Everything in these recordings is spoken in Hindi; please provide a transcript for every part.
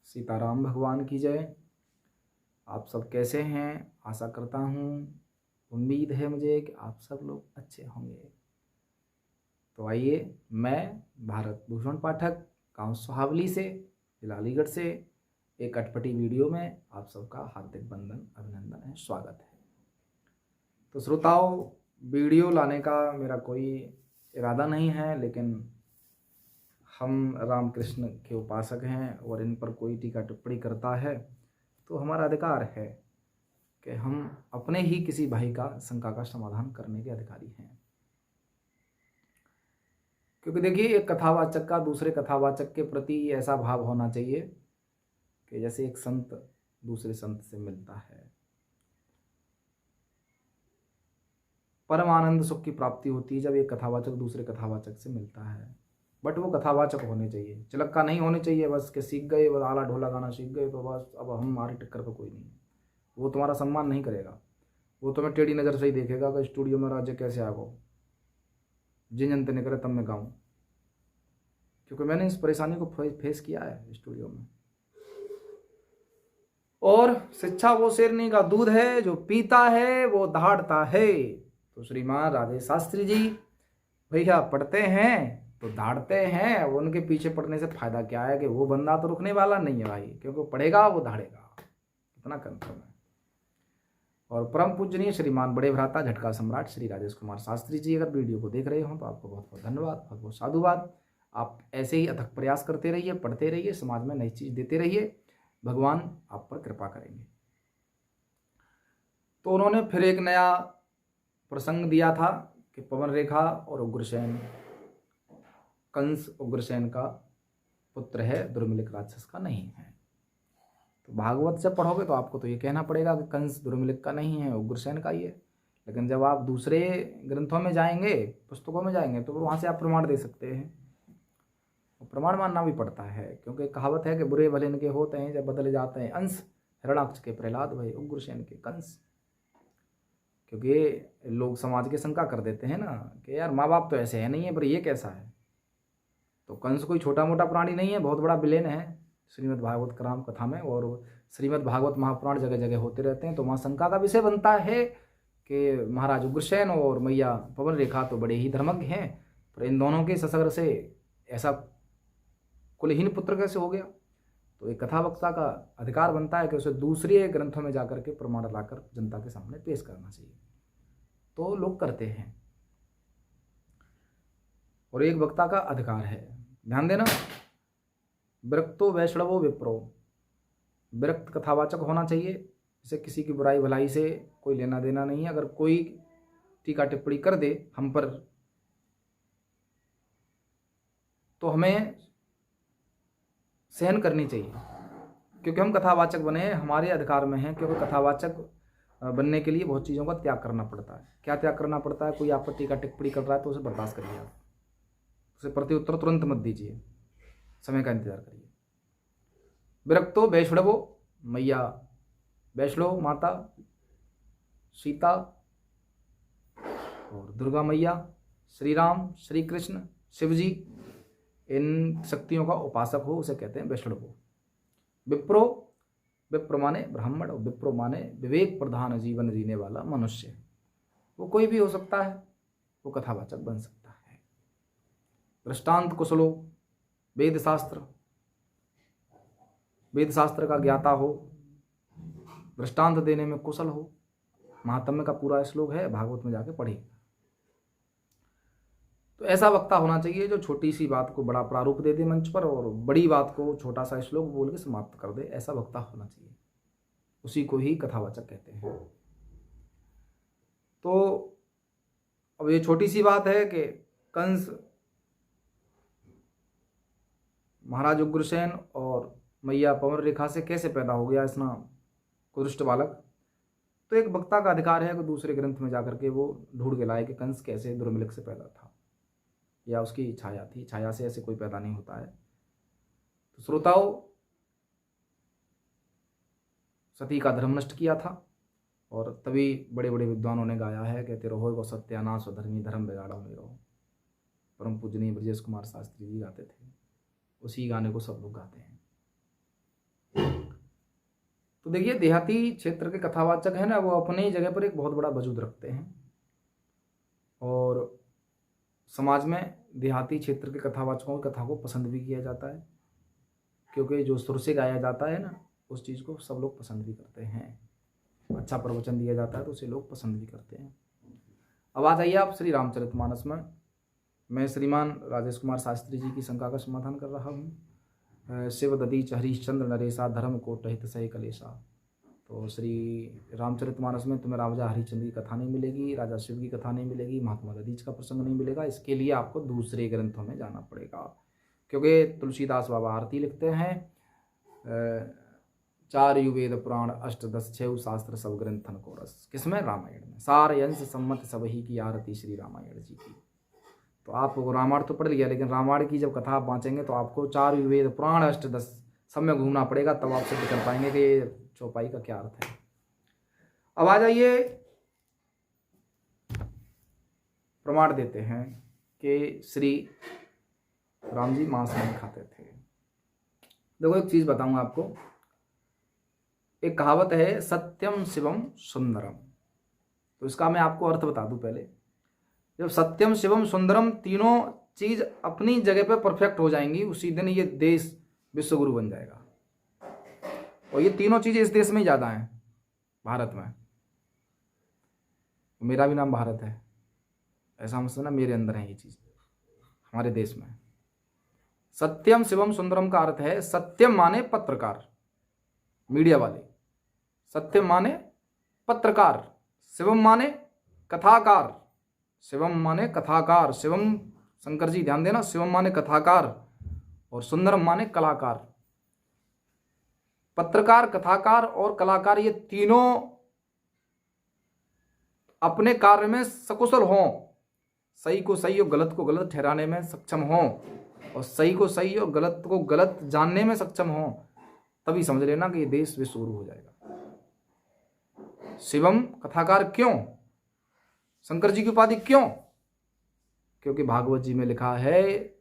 सीताराम भगवान की जय। आप सब कैसे हैं? आशा करता हूँ, उम्मीद है मुझे कि आप सब लोग अच्छे होंगे। तो आइए, मैं भारत भूषण पाठक गांव सुहावली से, जिला अलीगढ़ से एक अटपटी वीडियो में आप सबका हार्दिक वंदन, अभिनंदन है, स्वागत है। तो श्रोताओं, वीडियो लाने का मेरा कोई इरादा नहीं है, लेकिन हम रामकृष्ण के उपासक हैं और इन पर कोई टीका टिप्पणी करता है तो हमारा अधिकार है कि हम अपने ही किसी भाई का शंका का समाधान करने के अधिकारी हैं। क्योंकि देखिए, एक कथावाचक का दूसरे कथावाचक के प्रति ऐसा भाव होना चाहिए कि जैसे एक संत दूसरे संत से मिलता है, परम आनंद सुख की प्राप्ति होती है जब एक कथावाचक दूसरे कथावाचक से मिलता है। बट वो कथावाचक होने चाहिए, चिलक्का नहीं होने चाहिए बस के सीख गए, बस आला ढोला गाना सीख गए तो बस अब हमारी टक्कर पर कोई नहीं है। वो तुम्हारा सम्मान नहीं करेगा, वो तुम्हें टेढ़ी नज़र से ही देखेगा कि स्टूडियो में राज्य कैसे आ गो, जिन जनते ने करे तब मैं गाऊँ। क्योंकि मैंने इस परेशानी को फेस किया है स्टूडियो में। और शिक्षा वो शेरनी का दूध है, जो पीता है वो दहाड़ता है। तो श्रीमान राधे शास्त्री जी भैया पढ़ते हैं तो दहाड़ते हैं, उनके पीछे पड़ने से फायदा क्या है कि वो बंदा तो रुकने वाला नहीं है भाई, क्योंकि पढ़ेगा वो दहाड़ेगा, इतना कंफर्म है। और परम पूजनीय श्रीमान बड़े भ्राता झटका सम्राट श्री राजेश कुमार शास्त्री जी अगर वीडियो को देख रहे हो तो आपको बहुत बहुत धन्यवाद, बहुत बहुत साधुवाद। आप ऐसे ही अथक प्रयास करते रहिए, पढ़ते रहिए, समाज में नई चीज़ देते रहिए, भगवान आप पर कृपा करेंगे। तो उन्होंने फिर एक नया प्रसंग दिया था कि पवन रेखा और उग्रसेन, कंस उग्रसेन का पुत्र है, दुर्मिलिक राक्षस का नहीं है। तो भागवत से पढ़ोगे तो आपको तो ये कहना पड़ेगा कि कंस दुर्मिलिक का नहीं है, उग्रसेन का ही है। लेकिन जब आप दूसरे ग्रंथों में जाएंगे, पुस्तकों में जाएंगे, तो वहाँ से आप प्रमाण दे सकते हैं। प्रमाण मानना भी पड़ता है, क्योंकि कहावत है कि बुरे भले इनके होते हैं जब बदले जाते हैं अंश, हिरणाक्ष के प्रहलाद भाई, उग्रसेन के कंस। क्योंकि लोग समाज के शंका कर देते हैं ना कि यार माँ बाप तो ऐसे है नहीं है, पर ये कैसा है। तो कंस कोई छोटा मोटा प्राणी नहीं है, बहुत बड़ा विलेन है श्रीमद् भागवत राम कथा में, और श्रीमद् भागवत महापुराण जगह जगह होते रहते हैं। तो वहाँ शंका का विषय बनता है कि महाराज उग्रसेन और मैया पवन रेखा तो बड़े ही धर्मज्ञ हैं, पर इन दोनों के ससुर से ऐसा कुलहीन पुत्र कैसे हो गया। तो एक कथा वक्ता का अधिकार बनता है कि उसे दूसरे ग्रंथों में जाकर के प्रमाण लाकर जनता के सामने पेश करना चाहिए। तो लोग करते हैं, और एक वक्ता का अधिकार है। ध्यान देना, विरक्तो वैष्णवो विप्रो, विरक्त कथावाचक होना चाहिए, जिसे किसी की बुराई भलाई से कोई लेना देना नहीं है। अगर कोई टीका टिप्पणी कर दे हम पर तो हमें सहन करनी चाहिए, क्योंकि हम कथावाचक बने हैं, हमारे अधिकार में हैं। क्योंकि कथावाचक बनने के लिए बहुत चीज़ों का त्याग करना पड़ता है। क्या त्याग करना पड़ता है? कोई आप पर टीका टिप्पणी कर रहा है तो उसे बर्दाश्त करिए, आप उसे प्रत्युत्तर तुरंत मत दीजिए, समय का इंतजार करिए। विरक्तो वैष्णवो, मैया वैष्णव माता सीता और दुर्गा मैया, श्री राम, श्री कृष्ण, शिव जी, इन शक्तियों का उपासक हो उसे कहते हैं वैष्णव। विप्रो, विप्र माने ब्राह्मण, और विप्रो माने विवेक प्रधान जीवन जीने वाला मनुष्य। वो कोई भी हो सकता है, वो कथावाचक बन सकता है। दृष्टांत कुशलो, वेद शास्त्र का ज्ञाता हो, दृष्टांत देने में कुशल हो। महात्म्य का पूरा श्लोक है, भागवत में जाके पढ़िए। तो ऐसा वक्ता होना चाहिए जो छोटी सी बात को बड़ा प्रारूप दे दे मंच पर, और बड़ी बात को छोटा सा श्लोक बोल के समाप्त कर दे। ऐसा वक्ता होना चाहिए, उसी को ही कथावाचक कहते हैं। तो अब ये छोटी सी बात है कि कंस महाराज उग्रसेन और मैया पवन रेखा से कैसे पैदा हो गया इतना कुदृष्ट बालक। तो एक वक्ता का अधिकार है कि दूसरे ग्रंथ में जाकर के वो ढूंढ के लाए कि कंस कैसे दुर्मिलिक से पैदा था, या उसकी छाया थी। छाया से ऐसे कोई पैदा नहीं होता है। तो श्रोताओं, सती का धर्म नष्ट किया था, और तभी बड़े बड़े विद्वानों ने गाया है कि तेरो होय गो सत्यानाश धर्मी धर्म बिगाड़ो मेरो। परम पूजनीय ब्रजेश कुमार शास्त्री जी गाते थे, उसी गाने को सब लोग गाते हैं। तो देखिए देहाती क्षेत्र के कथावाचक हैं ना, वो अपनी जगह पर एक बहुत बड़ा वजूद रखते हैं और समाज में देहाती क्षेत्र के कथावाचकों की कथा को पसंद भी किया जाता है, क्योंकि जो सुर से गाया जाता है ना उस चीज़ को सब लोग पसंद भी करते हैं। अच्छा प्रवचन दिया जाता है तो उसे लोग पसंद भी करते हैं। अब आ जाइए आप श्री रामचरितमानस में। मैं श्रीमान राजेश कुमार शास्त्री जी की शंका का समाधान कर रहा हूँ। शिव दधीच हरिश्चंद्र नरेशा धर्म कोटहित सहे कलेशा। तो श्री रामचरितमानस में तुम्हें राजा हरिश्चंद्र की कथा नहीं मिलेगी, राजा शिव की कथा नहीं मिलेगी, महात्मा दधीच का प्रसंग नहीं मिलेगा। इसके लिए आपको दूसरे ग्रंथों में जाना पड़ेगा, क्योंकि तुलसीदास बाबा आरती लिखते हैं 4 युवेद पुराण 8 10 6 शास्त्र सब ग्रंथन को रस। किसमें? रामायण में। सार यंश सम्मत सब ही की आरती श्री रामायण जी की। तो आप रामायण तो पढ़ लिया, लेकिन रामायण की जब कथा आप बाँचेंगे तो आपको 4 युवेद पुराण 8 10 सब में घूमना पड़ेगा, तब आप सिद्ध कर पाएंगे कि ये चौपाई का क्या अर्थ है। अब आ जाइए, प्रमाण देते हैं कि श्री राम जी मांस नहीं खाते थे। देखो एक चीज बताऊंगा आपको, एक कहावत है सत्यम शिवम सुंदरम। तो इसका मैं आपको अर्थ बता दूं पहले। जब सत्यम शिवम सुंदरम तीनों चीज अपनी जगह पे परफेक्ट हो जाएंगी, उसी दिन ये देश विश्वगुरु बन जाएगा। और ये तीनों चीजें इस देश में ज्यादा हैं, भारत में। मेरा भी नाम भारत है, ऐसा समझना, मेरे अंदर है ये चीज, हमारे देश में। सत्यम शिवम सुंदरम का अर्थ है सत्यम माने पत्रकार, मीडिया वाले। सत्यम माने पत्रकार, शिवम माने कथाकार। शिवम माने कथाकार, शिवम शंकर जी ध्यान देना, शिवम माने कथाकार और सुंदरम माने कलाकार। पत्रकार, कथाकार और कलाकार ये तीनों अपने कार्य में सकुशल हों, सही को सही और गलत को गलत ठहराने में सक्षम हों, और सही को सही और गलत को गलत जानने में सक्षम हों, तभी समझ लेना कि ये देश विश्वगुरु हो जाएगा। शिवम कथाकार क्यों? शंकर जी की उपाधि क्यों? क्योंकि भागवत जी में लिखा है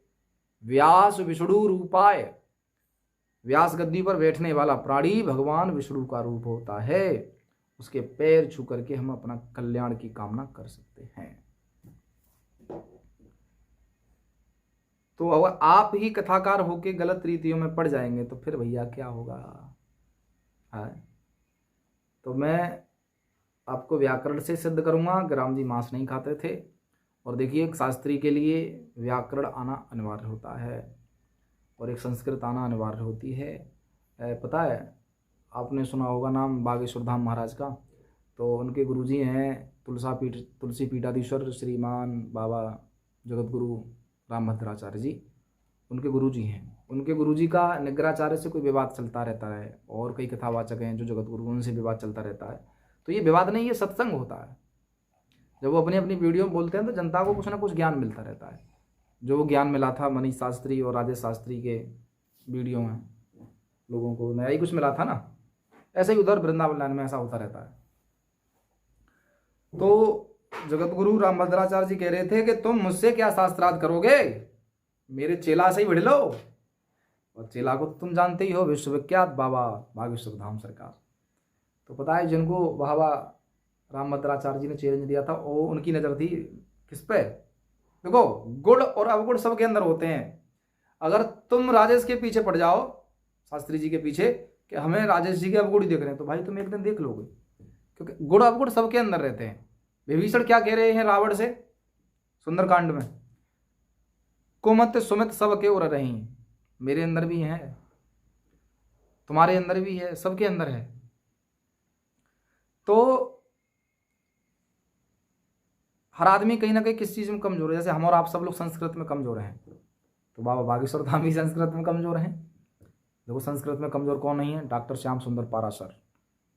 व्यास विष्णु रूपाय। व्यास गद्दी पर बैठने वाला प्राणी भगवान विष्णु का रूप होता है, उसके पैर छू करके हम अपना कल्याण की कामना कर सकते हैं। तो अगर आप ही कथाकार होके गलत रीतियों में पड़ जाएंगे तो फिर भैया क्या होगा? है तो मैं आपको व्याकरण से सिद्ध करूंगा कि राम जी मांस नहीं खाते थे। और देखिए एक शास्त्री के लिए व्याकरण आना अनिवार्य होता है और एक संस्कृत आना अनिवार्य होती है। पता है, आपने सुना होगा नाम बागेश्वर धाम महाराज का। तो उनके गुरुजी हैं तुलसी पीठाधीश्वर श्रीमान बाबा जगत गुरु रामभद्राचार्य जी, उनके गुरुजी हैं। उनके गुरुजी का निग्राचार्य से कोई विवाद चलता रहता है, और कई कथावाचक हैं जो जगत गुरु, उनसे विवाद चलता रहता है। तो ये विवाद नहीं, ये सत्संग होता है। जब वो अपनी अपनी वीडियो में बोलते हैं तो जनता को कुछ ना कुछ ज्ञान मिलता रहता है। जो वो ज्ञान मिला था मनीष शास्त्री और राजेश शास्त्री के वीडियो में, लोगों को नया ही कुछ मिला था ना, ऐसे ही उधर वृंदावन लाइन में ऐसा होता रहता है। तो जगत गुरु रामभद्राचार्य जी कह रहे थे कि तुम मुझसे क्या शास्त्रार्थ करोगे, मेरे चेला से ही भिड़ लो। और चेला को तुम जानते ही हो, विश्वविख्यात बाबा बागेश्वर धाम सरकार। तो पता है जिनको बाबा रामभद्राचार्य जी ने चैलेंज दिया था, वो उनकी नजर थी किस पे? देखो गुण और अवगुण सबके अंदर होते हैं। अगर तुम राजेश के पीछे पड़ जाओ, शास्त्री जी के पीछे, कि हमें राजेश जी के अवगुण ही देख रहे हैं, तो भाई तुम एक दिन देख लोगे, क्योंकि गुण अवगुण सबके अंदर रहते हैं। विभीषण क्या कह रहे हैं रावण से सुंदरकांड में? कुमत सुमित सब के उर रही, मेरे अंदर भी है, तुम्हारे अंदर भी है, सबके अंदर है। तो हर आदमी कहीं ना कहीं किस चीज में कमजोर है। जैसे हम और आप सब लोग संस्कृत में कमजोर हैं, तो बाबा बागेश्वर धाम भी संस्कृत में कमजोर हैं। देखो संस्कृत में कमजोर कौन नहीं है? डॉक्टर श्याम सुंदर पाराशर,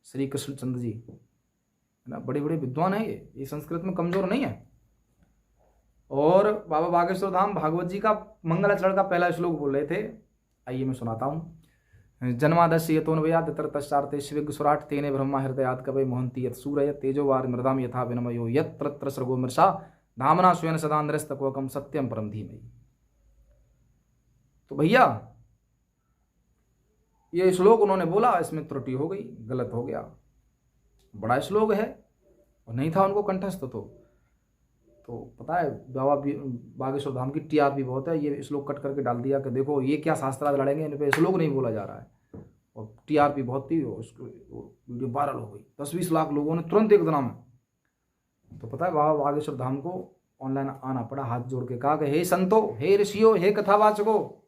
श्री कृष्ण चंद्र जी, है ना, बड़े बड़े विद्वान हैं ये संस्कृत में कमजोर नहीं है। और बाबा बागेश्वर धाम भागवत जी का मंगलाचरण का पहला श्लोक बोल रहे थे, आइए मैं सुनाता हूँ। जन्मादस्य यतोन्वयात् ततश्चार्थे शिविगसुराट तेने ब्रह्मा हृदयात् कवये मोहन्ति यत् सूरय तेजोवार मृदाम यथा विनमयो यत् तत्र सर्गो मृषा धामना स्वयं सदान्द्रस्तकोकम सत्यम परम धीमहि। तो भैया ये श्लोक उन्होंने बोला, इसमें त्रुटि हो गई, गलत हो गया। बड़ा श्लोक है और नहीं था उनको कंठस्थ। तो पता है बाबा बागेश्वर धाम की टीआरपी बहुत है, ये श्लोक कट करके डाल दिया कि देखो ये क्या शास्त्रार्थ लड़ेंगे, इन पे श्लोक नहीं बोला जा रहा है। और टीआरपी बहुत थी, उसको वीडियो वायरल हो गई, 10-20 लाख लोगों ने तुरंत एक दिन में। तो पता है बाबा बागेश्वर धाम को ऑनलाइन आना पड़ा, हाथ जोड़ के कहा कि हे संतो, हे ऋषियों, हे कथावाचको,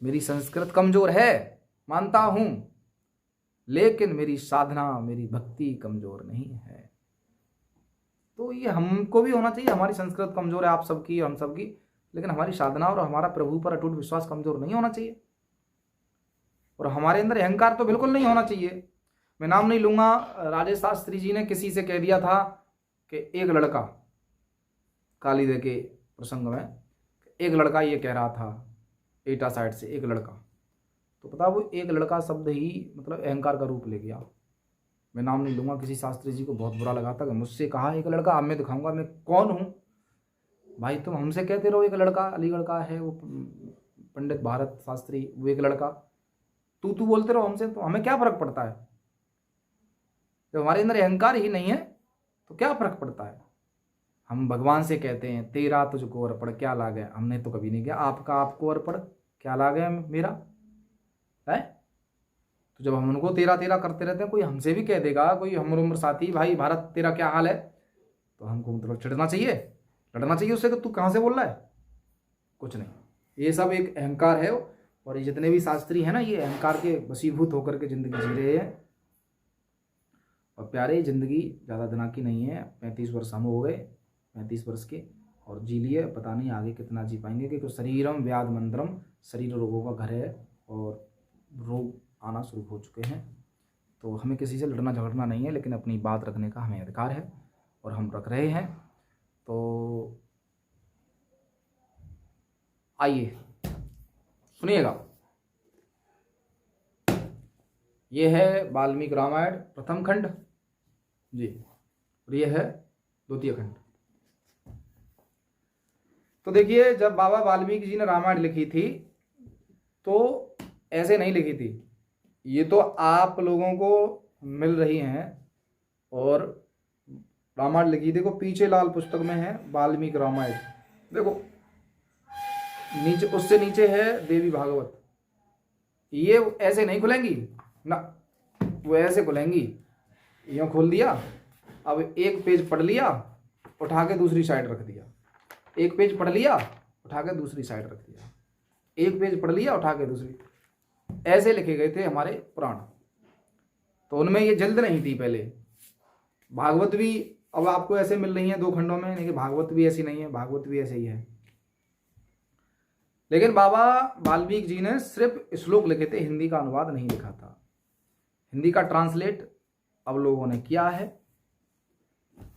मेरी संस्कृत कमजोर है मानता हूं, लेकिन मेरी साधना, मेरी भक्ति कमजोर नहीं है। तो ये हमको भी होना चाहिए। हमारी संस्कृत कमजोर है, आप सबकी, हम सबकी, लेकिन हमारी साधना और हमारा प्रभु पर अटूट विश्वास कमजोर नहीं होना चाहिए। और हमारे अंदर अहंकार तो बिल्कुल नहीं होना चाहिए। मैं नाम नहीं लूंगा, राजेश शास्त्री जी ने किसी से कह दिया था कि एक लड़का, कालीदे के प्रसंग में एक लड़का ये कह रहा था एटा साइड से, एक लड़का, तो पता वो एक लड़का शब्द ही मतलब अहंकार का रूप ले गया। मैं नाम नहीं लूंगा, किसी शास्त्री जी को बहुत बुरा लगा था कि मुझसे कहा एक लड़का, अब मैं दिखाऊंगा मैं कौन हूँ। भाई तुम हमसे कहते रहो एक लड़का अलीगढ़ का है, वो पंडित भारत शास्त्री, वो एक लड़का, तू बोलते रहो हमसे, तो हमें क्या फर्क पड़ता है? जब हमारे अंदर अहंकार ही नहीं है तो क्या फर्क पड़ता है? हम भगवान से कहते हैं तेरा तुझको अर्पण क्या लागे, हमने तो कभी नहीं किया आपका आपको अर्पण क्या लागे मेरा है। तो जब हम उनको तेरा तेरा करते रहते हैं, कोई हमसे भी कह देगा, कोई हम उम्र साथी, भाई भारत तेरा क्या हाल है, तो हमको मतलब चिढ़ना चाहिए, लड़ना चाहिए उससे कि तू कहाँ से बोल रहा है? कुछ नहीं, ये सब एक अहंकार है। और ये जितने भी शास्त्री हैं ना, ये अहंकार के वशीभूत होकर के जिंदगी जी रहे हैं। और प्यारे, जिंदगी ज़्यादा दिना की नहीं है, 35 वर्ष हम हो गए, 35 वर्ष के, और जी लिए, पता नहीं आगे कितना जी पाएंगे, क्योंकि शरीरम व्याध मंत्रम, शरीर रोगों का घर है और रोग आना शुरू हो चुके हैं। तो हमें किसी से लड़ना झगड़ना नहीं है, लेकिन अपनी बात रखने का हमें अधिकार है और हम रख रहे हैं। तो आइए सुनिएगा, ये है वाल्मीकि रामायण प्रथम खंड जी, और ये है द्वितीय खंड। तो देखिए, जब बाबा वाल्मीकि जी ने रामायण लिखी थी तो ऐसे नहीं लिखी थी, ये तो आप लोगों को मिल रही हैं। और रामायण लिखी, देखो पीछे लाल पुस्तक में है वाल्मीकि रामायण, देखो नीचे, उससे नीचे है देवी भागवत। ये ऐसे नहीं खुलेंगी ना, वो ऐसे खुलेंगी, यूँ खोल दिया, अब एक पेज पढ़ लिया, उठा के दूसरी साइड रख दिया, एक पेज पढ़ लिया, उठा के दूसरी साइड रख दिया, एक पेज पढ़ लिया, उठा के दूसरी, ऐसे लिखे गए थे हमारे पुराण। तो उनमें ये जल्द नहीं थी पहले। भागवत भी अब आपको ऐसे मिल रही है 2 खंडों में, लेकिन भागवत भी ऐसी नहीं है, भागवत भी ऐसे ही है। लेकिन बाबा वाल्मीकि जी ने सिर्फ श्लोक लिखे थे, हिंदी का अनुवाद नहीं लिखा था। हिंदी का ट्रांसलेट अब लोगों ने किया है,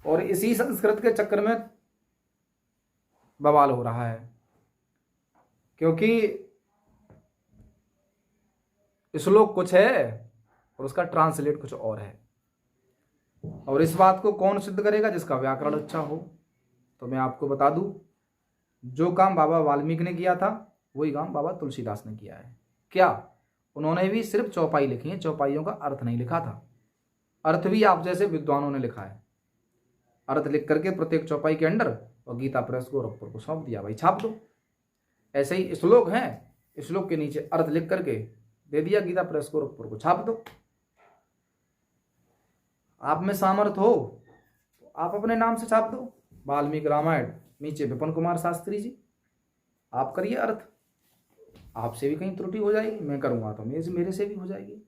और इसी संस्कृत के चक्कर में बवाल हो रहा है, क्योंकि श्लोक कुछ है और उसका ट्रांसलेट कुछ और है। और इस बात को कौन सिद्ध करेगा? जिसका व्याकरण अच्छा हो। तो मैं आपको बता दूं, जो काम बाबा वाल्मीकि ने किया था वही काम बाबा तुलसीदास ने किया है। क्या? उन्होंने भी सिर्फ चौपाई लिखी है, चौपाइयों का अर्थ नहीं लिखा था। अर्थ भी आप जैसे विद्वानों ने लिखा है, अर्थ लिख करके प्रत्येक चौपाई के अंदर, और गीता प्रेस को गोरखपुर को सौंप दिया, भाई छाप दो। ऐसे ही श्लोक हैं, श्लोक के नीचे अर्थ लिख करके दे दिया, गीता प्रेस को गोरखपुर को छाप दो। आप में सामर्थ्य हो तो आप अपने नाम से छाप दो, वाल्मीकि रामायण, नीचे विपिन कुमार शास्त्री जी, आप करिए अर्थ। आपसे भी कहीं त्रुटि हो जाएगी, मैं करूँगा तो मेरे से भी हो जाएगी,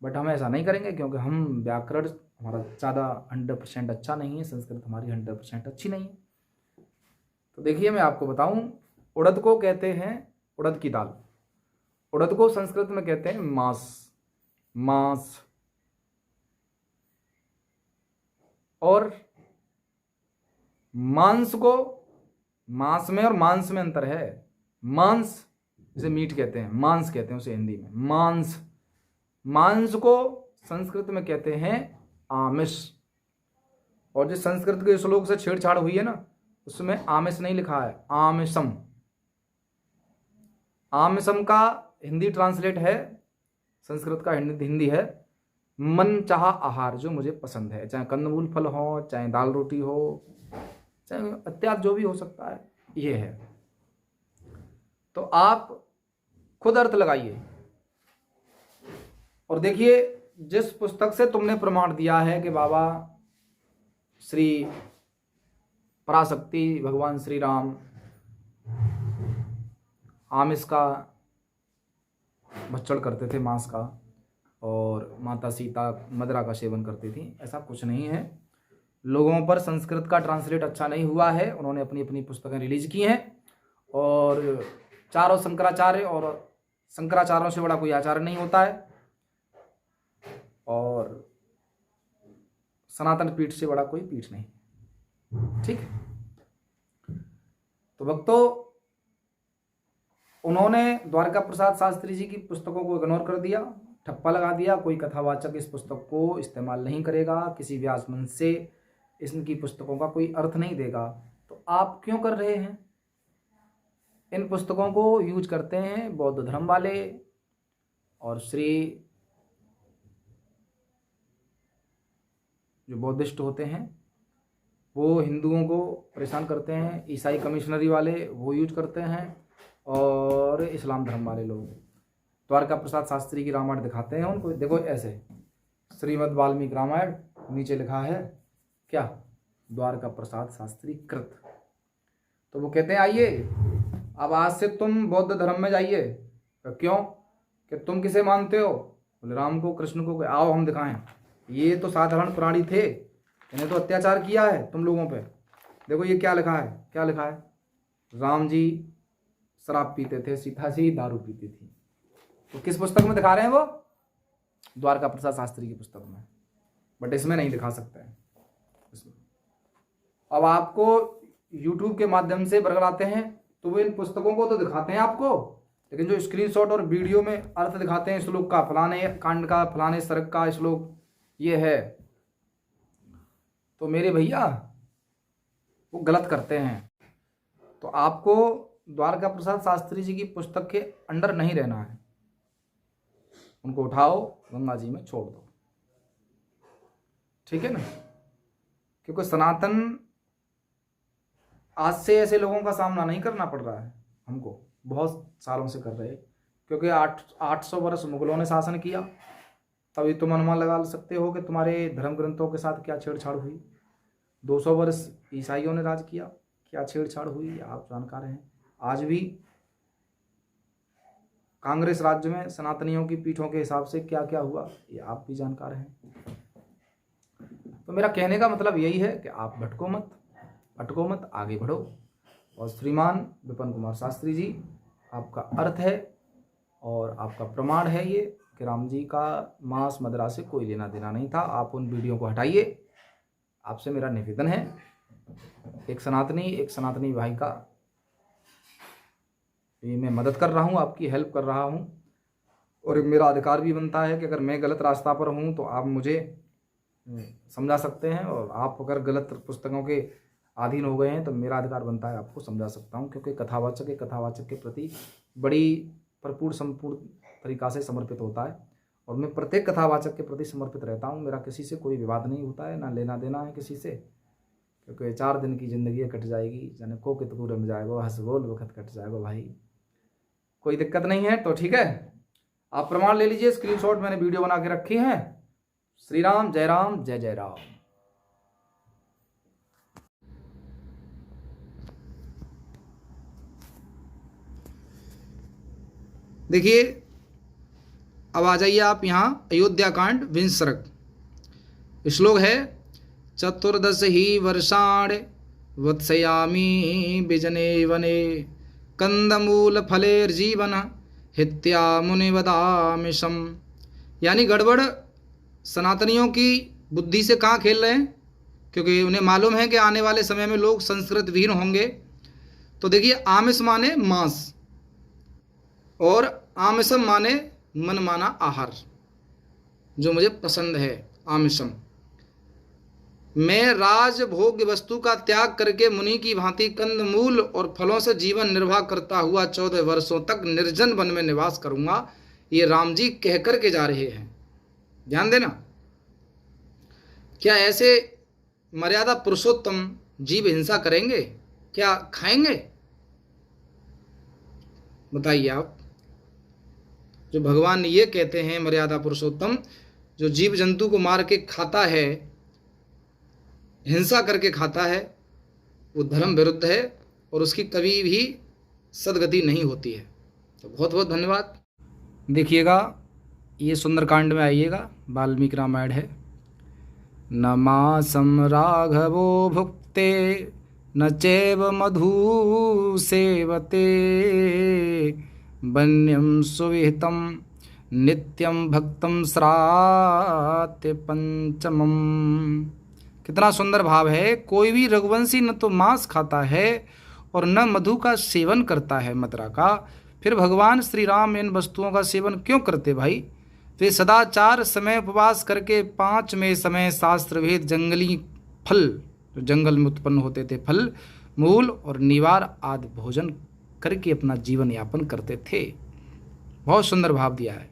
बट हम ऐसा नहीं करेंगे, क्योंकि हम व्याकरण हमारा ज़्यादा 100% अच्छा नहीं है, संस्कृत हमारी 100% अच्छी नहीं है। तो देखिए, मैं आपको बताऊं, उड़द को कहते हैं उड़द की दाल, उड़द को संस्कृत में कहते हैं मांस, और मांस को, मांस में और मांस में अंतर है। मांस जिसे मीट कहते हैं, मांस कहते हैं उसे हिंदी में मांस को संस्कृत में कहते हैं आमिष। और जो संस्कृत के श्लोक से छेड़छाड़ हुई है ना, उसमें आमिष नहीं लिखा है, आमिषम। आमिषम का हिंदी ट्रांसलेट है, संस्कृत का हिंदी है मन चाहा आहार, जो मुझे पसंद है, चाहे कंदमूल फल हो, चाहे दाल रोटी हो, चाहे इत्यादि जो भी हो सकता है, ये है। तो आप खुद अर्थ लगाइए और देखिए, जिस पुस्तक से तुमने प्रमाण दिया है कि बाबा श्री पराशक्ति भगवान श्री राम आमिष का भक्षण करते थे, मांस का, और माता सीता मदिरा का सेवन करती थी, ऐसा कुछ नहीं है। लोगों पर संस्कृत का ट्रांसलेट अच्छा नहीं हुआ है, उन्होंने अपनी अपनी पुस्तकें रिलीज की हैं, और चारों शंकराचार्य, और शंकराचार्यों से बड़ा कोई आचार्य नहीं होता है, और सनातन पीठ से बड़ा कोई पीठ नहीं। ठीक है, तो भक्तों, उन्होंने द्वारका प्रसाद शास्त्री जी की पुस्तकों को इग्नोर कर दिया, ठप्पा लगा दिया, कोई कथावाचक इस पुस्तक को इस्तेमाल नहीं करेगा, किसी व्यास मंच से इनकी पुस्तकों का कोई अर्थ नहीं देगा। तो आप क्यों कर रहे हैं? इन पुस्तकों को यूज करते हैं बौद्ध धर्म वाले, और श्री जो बौद्धिस्ट होते हैं वो हिंदुओं को परेशान करते हैं, ईसाई कमिश्नरी वाले वो यूज करते हैं, और इस्लाम धर्म वाले लोग द्वारका प्रसाद शास्त्री की रामायण दिखाते हैं उनको। देखो ऐसे, श्रीमद् वाल्मीकि रामायण, नीचे लिखा है क्या, द्वारका प्रसाद शास्त्री कृत। तो वो कहते हैं आइए अब आज से तुम बौद्ध धर्म में जाइए। तो क्यों, कि तुम किसे मानते हो? बोले राम को, कृष्ण को। आओ हम दिखाएं, ये तो साधारण प्राणी थे, इन्हें तो अत्याचार किया है तुम लोगों पे। देखो ये क्या लिखा है, क्या लिखा है, राम जी शराब पीते थे, सीता जी दारू पीती थी। तो किस पुस्तक में दिखा रहे हैं वो? द्वारका प्रसाद शास्त्री की पुस्तक में, बट इसमें नहीं दिखा सकते हैं। अब आपको YouTube के माध्यम से बरगलाते हैं तो वो इन पुस्तकों को तो दिखाते हैं आपको, लेकिन जो स्क्रीनशॉट और वीडियो में अर्थ दिखाते हैं श्लोक का, फलाने कांड का, फलाने सर्ग का श्लोक ये है, तो मेरे भैया वो गलत करते हैं। तो आपको द्वारका प्रसाद शास्त्री जी की पुस्तक के अंडर नहीं रहना है, उनको उठाओ गंगा जी में छोड़ दो, ठीक है ना। क्योंकि सनातन आज से ऐसे लोगों का सामना नहीं करना पड़ रहा है हमको, बहुत सालों से कर रहे हैं, क्योंकि 800 वर्ष मुगलों ने शासन किया। तभी तुम अनुमान लगा सकते हो कि तुम्हारे धर्म ग्रंथों के साथ क्या छेड़छाड़ हुई। 200 वर्ष ईसाइयों ने राज किया, क्या छेड़छाड़ हुई आप जानकार हैं। आज भी कांग्रेस राज्य में सनातनियों की पीठों के हिसाब से क्या क्या हुआ ये आप भी जानकार हैं। तो मेरा कहने का मतलब यही है कि आप भटको मत, अटको मत, आगे बढ़ो। और श्रीमान विपिन कुमार शास्त्री जी, आपका अर्थ है और आपका प्रमाण है ये कि राम जी का मांस मदिरा से कोई लेना देना नहीं था। आप उन वीडियो को हटाइए, आपसे मेरा निवेदन है। एक सनातनी भाई का ये मैं मदद कर रहा हूँ, आपकी हेल्प कर रहा हूँ, और मेरा अधिकार भी बनता है कि अगर मैं गलत रास्ता पर हूँ तो आप मुझे समझा सकते हैं, और आप अगर गलत पुस्तकों के अधीन हो गए हैं तो मेरा अधिकार बनता है आपको समझा सकता हूँ। क्योंकि कथावाचक के प्रति बड़ी भरपूर संपूर्ण तरीक़ा से समर्पित होता है, और मैं प्रत्येक कथावाचक के प्रति समर्पित रहता हूँ। मेरा किसी से कोई विवाद नहीं होता है, ना लेना देना है किसी से, क्योंकि 4 दिन की ज़िंदगी कट जाएगी, जाने को कितकू रम जाएगा, हंस बोल वक्त कट जाएगा भाई, कोई दिक्कत नहीं है। तो ठीक है, आप प्रमाण ले लीजिए, स्क्रीनशॉट मैंने वीडियो बना के रखी है। श्री राम, जय जय राम। देखिए अब आ जाइए आप यहाँ अयोध्या कांड 20 सर्ग। श्लोक है, 14 ही वर्षाण वत्सयामी बिजने वने कंदमूल फलेर्जीवन हित्या मुनिवदामिशम। यानी गड़बड़ सनातनियों की बुद्धि से कहाँ खेल रहे हैं, क्योंकि उन्हें मालूम है कि आने वाले समय में लोग संस्कृत विहीन होंगे। तो देखिए, आमिष माने मांस और आमिषम माने मन माना आहार, जो मुझे पसंद है आमिषम। मैं राजभोग्य वस्तु का त्याग करके मुनि की भांति कंदमूल और फलों से जीवन निर्वाह करता हुआ 14 वर्षों तक निर्जन वन में निवास करूंगा। ये राम जी कह कर के जा रहे हैं, ध्यान देना। क्या ऐसे मर्यादा पुरुषोत्तम जीव हिंसा करेंगे? क्या खाएंगे? बताइए आप। जो भगवान ये कहते हैं मर्यादा पुरुषोत्तम, जो जीव जंतु को मार के खाता है, हिंसा करके खाता है, वो धर्म विरुद्ध है और उसकी कभी भी सदगति नहीं होती है। तो बहुत बहुत धन्यवाद। देखिएगा, ये सुंदरकांड में आइएगा, वाल्मीकि रामायण है। न मासम राघवो भुक्ते न चैव मधु सेवते वन्यम सुविहितम नित्यम भक्तम श्रात्य पंचमम। कितना सुंदर भाव है। कोई भी रघुवंशी न तो मांस खाता है और न मधु का सेवन करता है, मदिरा का। फिर भगवान श्री राम इन वस्तुओं का सेवन क्यों करते भाई? वे सदाचार समय उपवास करके 5वें समय शास्त्रभेद जंगली फल, जो जंगल में उत्पन्न होते थे फल, मूल और निवार आदि भोजन करके अपना जीवन यापन करते थे। बहुत सुंदर भाव दिया है।